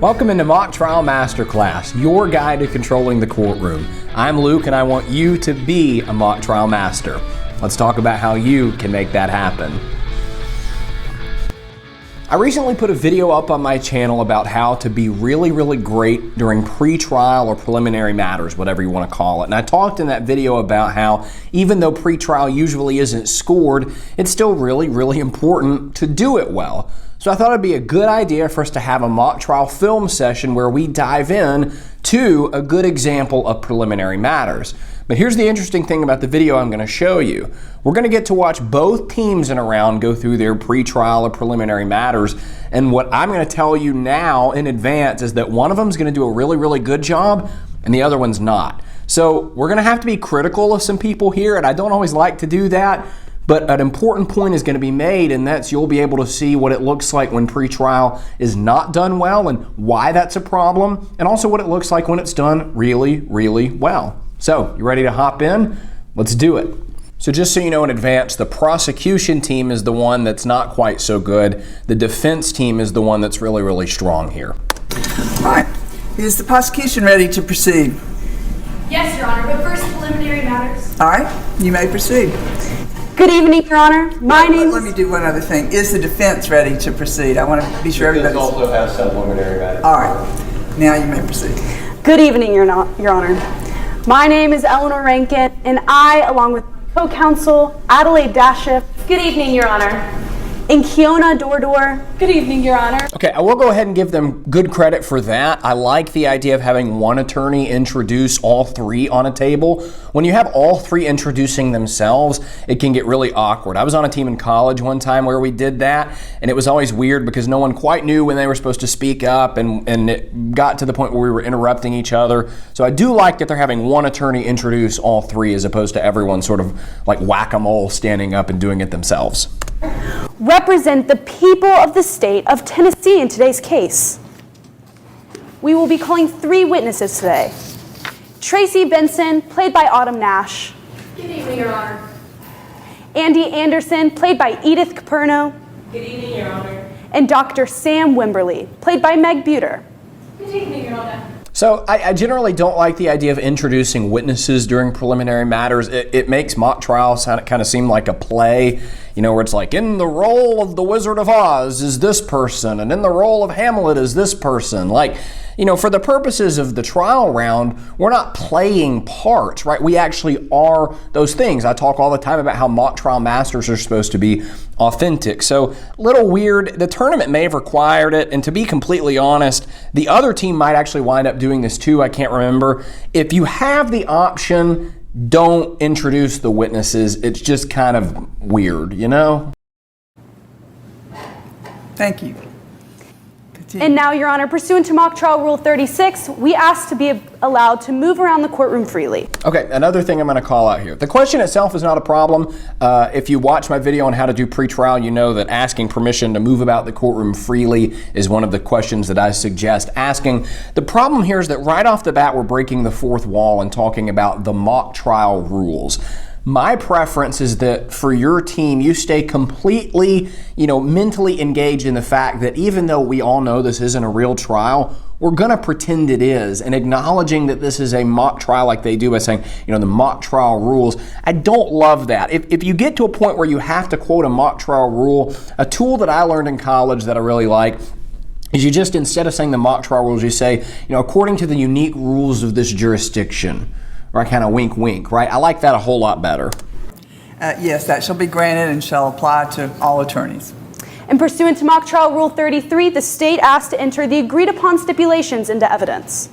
Welcome into Mock Trial Masterclass, your guide to controlling the courtroom. I'm Luke and I want you to be a mock trial master. Let's talk about how you can make that happen. I recently put a video up on my channel about how to be really great during pre-trial or preliminary matters, whatever you want to call it. And I talked in that video about how even though pre-trial usually isn't scored, it's still really important to do it well. So I thought it'd be a good idea for us to have a mock trial film session where we dive in to a good example of preliminary matters. But here's the interesting thing about the video I'm going to show you. We're going to get to watch both teams in a round go through their pre-trial or preliminary matters. And what I'm going to tell you now in advance is that one of them is going to do a really good job and the other one's not. So we're going to have to be critical of some people here, and I don't always like to do that. But an important point is going to be made, and that's you'll be able to see what it looks like when pre-trial is not done well and why that's a problem, and also what it looks like when it's done really well. So, you ready to hop in? Let's do it. So just so you know in advance, the prosecution team is the one that's not quite so good. The defense team is the one that's really strong here. All right. Is the prosecution ready to proceed? Yes, Your Honor, but first preliminary matters. All right. You may proceed. Good evening, Your Honor. Let me do one other thing. Is the defense ready to proceed? I want to be sure everybody's... also has some preliminary matters. All right. Now you may proceed. Good evening, Your Honor. My name is Eleanor Rankin, and I, along with co-counsel Adelaide Dashiff, Good evening, Your Honor. and Kiona Dordor. Good evening, Your Honor. Okay, I will go ahead and give them good credit for that. I like the idea of having one attorney introduce all three on a table. When you have all three introducing themselves, it can get really awkward. I was on a team in college one time where we did that, and it was always weird because no one quite knew when they were supposed to speak up, and it got to the point where we were interrupting each other. So I do like that they're having one attorney introduce all three as opposed to everyone sort of like whack-a-mole standing up and doing it themselves. Represent the people of the state of Tennessee in today's case. We will be calling three witnesses today. Tracy Benson, played by Autumn Nash. Good evening, Your Honor. Andy Anderson, played by Edith Caperno. Good evening, Your Honor. And Dr. Sam Wimberly, played by Meg Buter. Good evening, Your Honor. So I generally don't like the idea of introducing witnesses during preliminary matters. It makes mock trials kind of seem like a play, you know, where it's like, in the role of the Wizard of Oz is this person, and in the role of Hamlet is this person. Like, you know, for the purposes of the trial round, we're not playing parts, right? We actually are those things. I talk all the time about how mock trial masters are supposed to be authentic. So, a little weird. The tournament may have required it, and to be completely honest, the other team might actually wind up doing this too. I can't remember. If you have the option, don't introduce the witnesses. It's just kind of weird, you know? Thank you. And now, Your Honor, pursuant to Mock Trial Rule 36, we ask to be allowed to move around the courtroom freely. Okay, another thing I'm going to call out here. The question itself is not a problem. If you watch my video on how to do pretrial, you know that asking permission to move about the courtroom freely is one of the questions that I suggest asking. The problem here is that right off the bat, we're breaking the fourth wall and talking about the mock trial rules. My preference is that for your team, you stay completely, mentally engaged in the fact that even though we all know this isn't a real trial, we're going to pretend it is, and acknowledging that this is a mock trial like they do by saying, the mock trial rules. I don't love that. If you get to a point where you have to quote a mock trial rule, a tool that I learned in college that I really like is you just, instead of saying the mock trial rules, you say, according to the unique rules of this jurisdiction. Right, kind of wink, wink, right? I like that a whole lot better. Yes, that shall be granted and shall apply to all attorneys. And pursuant to Mock Trial Rule 33, the state asked to enter the agreed upon stipulations into evidence.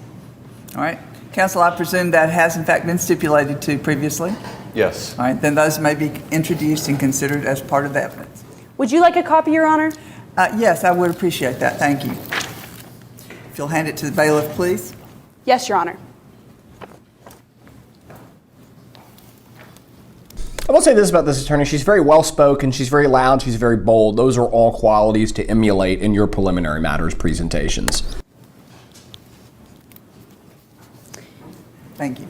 All right. Counsel, I presume that has in fact been stipulated to previously? Yes. All right, then those may be introduced and considered as part of the evidence. Would you like a copy, Your Honor? Yes, I would appreciate that. Thank you. If you'll hand it to the bailiff, please. Yes, Your Honor. I will say this about this attorney. She's very well-spoken, she's very loud, she's very bold. Those are all qualities to emulate in your preliminary matters presentations. Thank you.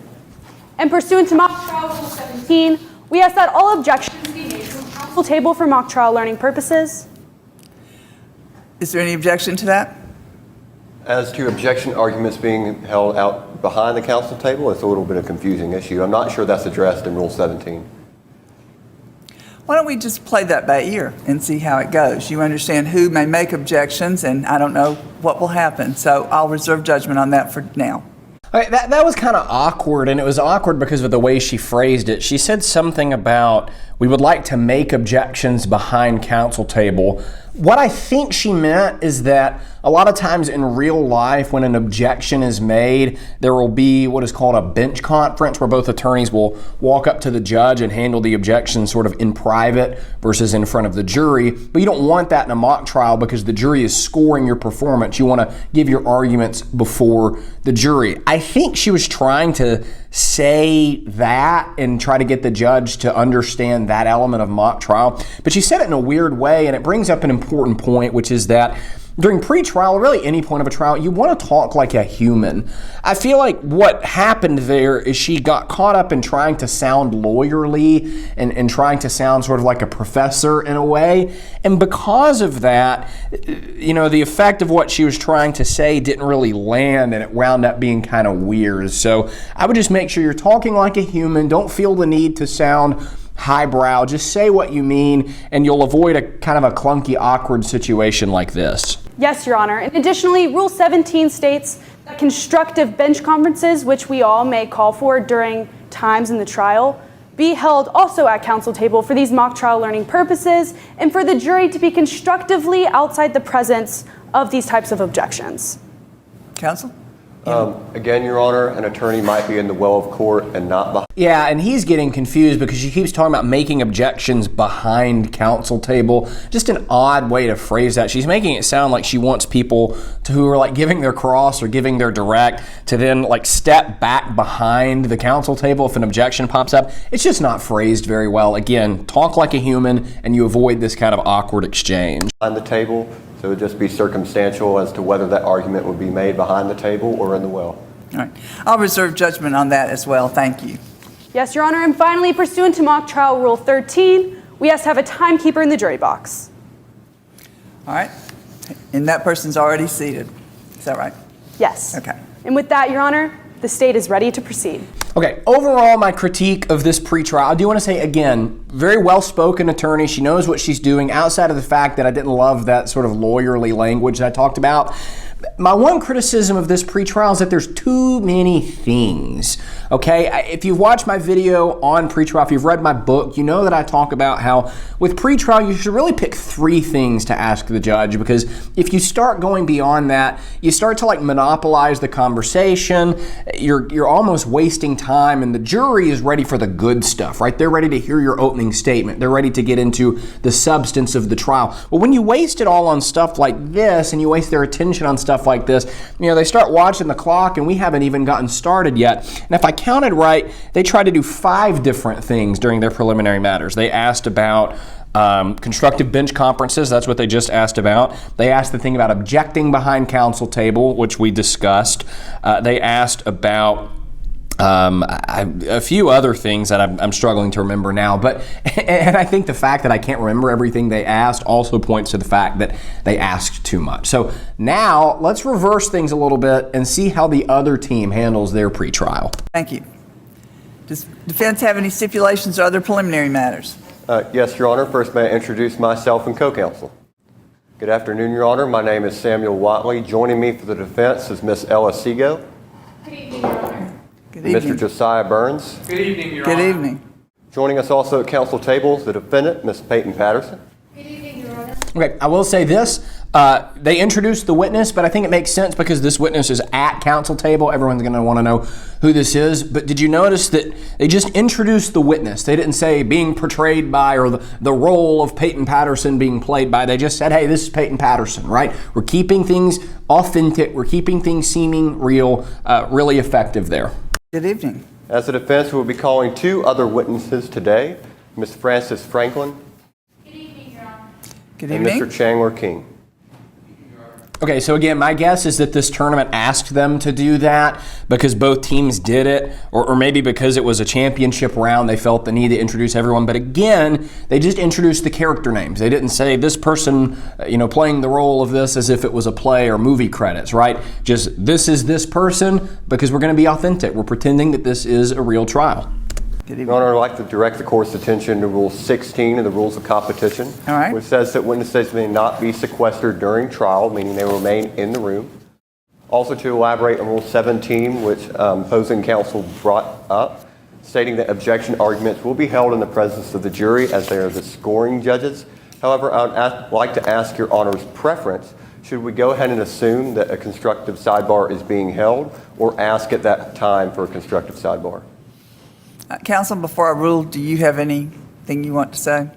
And pursuant to Mock Trial Rule 17, we ask that all objections be made from counsel table for mock trial learning purposes. Is there any objection to that? As to objection arguments being held out behind the council table, it's a little bit of a confusing issue. I'm not sure that's addressed in Rule 17. Why don't we just play that by ear and see how it goes? You understand who may make objections, and I don't know what will happen. So I'll reserve judgment on that for now. Okay, that was kind of awkward, and it was awkward because of the way she phrased it. She said something about, we would like to make objections behind council table. What I think she meant is that a lot of times in real life, when an objection is made, there will be what is called a bench conference where both attorneys will walk up to the judge and handle the objection sort of in private versus in front of the jury. But you don't want that in a mock trial because the jury is scoring your performance. You want to give your arguments before the jury. I think she was trying to say that and try to get the judge to understand that element of mock trial. But she said it in a weird way, and it brings up an important point, which is that during pre-trial, or really any point of a trial, you want to talk like a human. I feel like what happened there is she got caught up in trying to sound lawyerly and trying to sound sort of like a professor in a way. And because of that, you know, the effect of what she was trying to say didn't really land, and it wound up being kind of weird. So I would just make sure you're talking like a human. Don't feel the need to sound highbrow. Just say what you mean, and you'll avoid a kind of a clunky, awkward situation like this. Yes, Your Honor. And additionally, Rule 17 states that constructive bench conferences, which we all may call for during times in the trial, be held also at council table for these mock trial learning purposes and for the jury to be constructively outside the presence of these types of objections. Counsel? Again, Your Honor, an attorney might be in the well of court and not behind. Yeah, and he's getting confused because she keeps talking about making objections behind council table. Just an odd way to phrase that. She's making it sound like she wants people who are like giving their cross or giving their direct to then like step back behind the council table if an objection pops up. It's just not phrased very well. Again, talk like a human and you avoid this kind of awkward exchange. The table, so it would just be circumstantial as to whether that argument would be made behind the table or in the well. All right. I'll reserve judgment on that as well. Thank you. Yes, Your Honor. And finally, pursuant to mock trial Rule 13, we ask to have a timekeeper in the jury box. All right. And that person's already seated. Is that right? Yes. Okay. And with that, Your Honor, the state is ready to proceed. Okay, overall, my critique of this pretrial, I do want to say again, very well-spoken attorney. She knows what she's doing outside of the fact that I didn't love that sort of lawyerly language that I talked about. My one criticism of this pretrial is that there's too many things, okay? If you've watched my video on pretrial, if you've read my book, you know that I talk about how with pretrial, you should really pick 3 things to ask the judge, because if you start going beyond that, you start to like monopolize the conversation. You're almost wasting time, and the jury is ready for the good stuff, right? They're ready to hear your opening statement. They're ready to get into the substance of the trial. Well, when you waste it all on stuff like this and you waste their attention on stuff like this, you know, they start watching the clock and we haven't even gotten started yet. And if I counted right, they tried to do 5 different things during their preliminary matters. They asked about constructive bench conferences. That's what they just asked about. They asked the thing about objecting behind counsel table, which we discussed. They asked about a few other things that I'm struggling to remember now, and I think the fact that I can't remember everything they asked also points to the fact that they asked too much. So now let's reverse things a little bit and see how the other team handles their pretrial. Thank you. Does defense have any stipulations or other preliminary matters? Yes, Your Honor. First, may I introduce myself and co-counsel. Good afternoon, Your Honor. My name is Samuel Watley. Joining me for the defense is Ms. Ella Seago. Good evening, Your Honor. Good evening. Mr. Josiah Burns. Good evening, Your Good Honor. evening. Joining us also at counsel table is the defendant, Ms. Peyton Patterson. Good evening, Your Honor. Okay, I will say this. They introduced the witness, but I think it makes sense because this witness is at counsel table. Everyone's going to want to know who this is. But did you notice that they just introduced the witness? They didn't say being portrayed by or the role of Peyton Patterson being played by. They just said, hey, this is Peyton Patterson, right? We're keeping things authentic. We're keeping things seeming real, really effective there. Good evening. As the defense, we will be calling 2 other witnesses today, Ms. Frances Franklin Good evening, Your Honor. Good and evening. Mr. Chandler King. Okay, so again, my guess is that this tournament asked them to do that because both teams did it, or maybe because it was a championship round, they felt the need to introduce everyone. But again, they just introduced the character names. They didn't say this person, playing the role of this as if it was a play or movie credits, right? Just this is this person because we're going to be authentic. We're pretending that this is a real trial. Your Honor, I'd like to direct the court's attention to Rule 16 of the Rules of Competition, All right. which says that witnesses may not be sequestered during trial, meaning they remain in the room. Also to elaborate on Rule 17, which opposing counsel brought up, stating that objection arguments will be held in the presence of the jury as they are the scoring judges. However, I would like to ask Your Honor's preference. Should we go ahead and assume that a constructive sidebar is being held, or ask at that time for a constructive sidebar? Counsel, before I rule, do you have anything you want to say?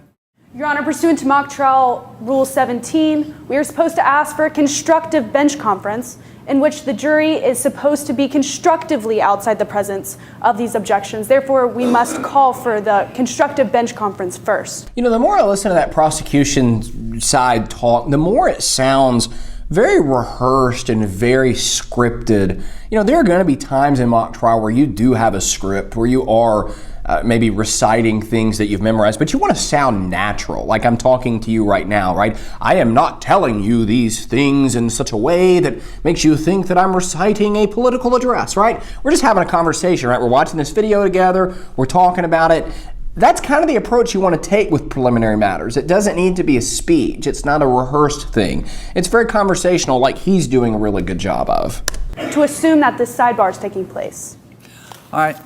Your Honor, pursuant to Mock Trial Rule 17, we are supposed to ask for a constructive bench conference in which the jury is supposed to be constructively outside the presence of these objections. Therefore, we must call for the constructive bench conference first. The more I listen to that prosecution side talk, the more it sounds very rehearsed and very scripted. There are going to be times in mock trial where you do have a script, where you are maybe reciting things that you've memorized, but you want to sound natural, like I'm talking to you right now, right? I am not telling you these things in such a way that makes you think that I'm reciting a political address, right? We're just having a conversation, right? We're watching this video together, we're talking about it. That's kind of the approach you want to take with preliminary matters. It doesn't need to be a speech. It's not a rehearsed thing. It's very conversational, like he's doing a really good job of. To assume that this sidebar is taking place. All right.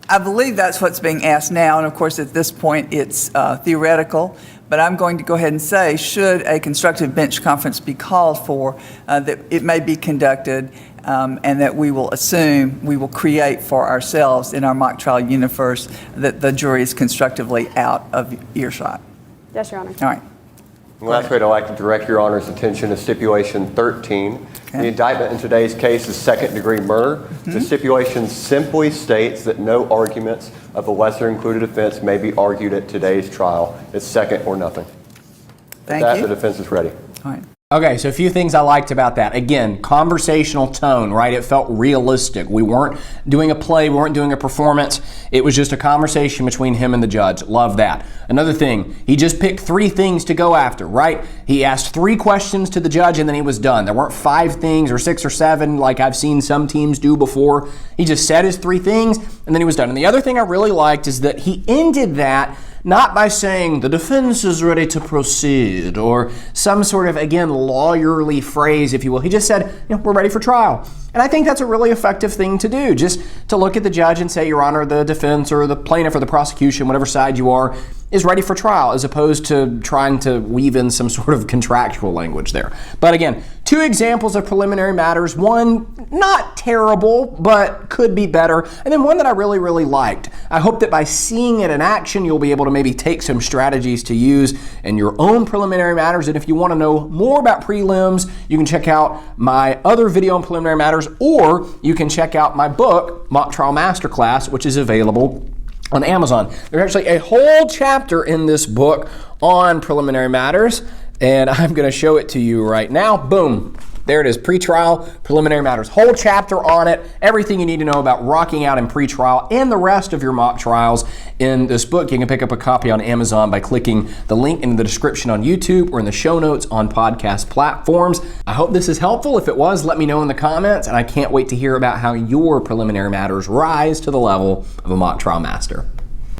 I believe that's what's being asked now, and of course at this point it's theoretical, but I'm going to go ahead and say, should a constructive bench conference be called for, that it may be conducted, and that we will create for ourselves in our mock trial universe that the jury is constructively out of earshot. Yes, Your Honor. All right. Lastly, I'd like to direct Your Honor's attention to Stipulation 13. Okay. The indictment in today's case is second-degree murder. The stipulation simply states that no arguments of a lesser-included offense may be argued at today's trial. It's second or nothing. Thank With that, you. the defense is ready. All right. Okay, so a few things I liked about that. Again, conversational tone, right? It felt realistic. We weren't doing a play, we weren't doing a performance. It was just a conversation between him and the judge. Love that. Another thing, he just picked 3 things to go after, right? He asked 3 questions to the judge and then he was done. There weren't 5 things or 6 or 7 like I've seen some teams do before. He just said his 3 things and then he was done. And the other thing I really liked is that he ended that not by saying the defense is ready to proceed or some sort of, again, lawyerly phrase, if you will. He just said, we're ready for trial. And I think that's a really effective thing to do, just to look at the judge and say, Your Honor, the defense or the plaintiff or the prosecution, whatever side you are, is ready for trial, as opposed to trying to weave in some sort of contractual language there. But again, 2 examples of preliminary matters. One, not terrible, but could be better. And then one that I really, really liked. I hope that by seeing it in action, you'll be able to maybe take some strategies to use in your own preliminary matters. And if you want to know more about prelims, you can check out my other video on preliminary matters, or you can check out my book, Mock Trial Masterclass, which is available on Amazon. There's actually a whole chapter in this book on preliminary matters, and I'm going to show it to you right now. Boom. There it is, pretrial preliminary matters. Whole chapter on it, everything you need to know about rocking out in pretrial and the rest of your mock trials in this book. You can pick up a copy on Amazon by clicking the link in the description on YouTube or in the show notes on podcast platforms. I hope this is helpful. If it was, let me know in the comments, and I can't wait to hear about how your preliminary matters rise to the level of a mock trial master.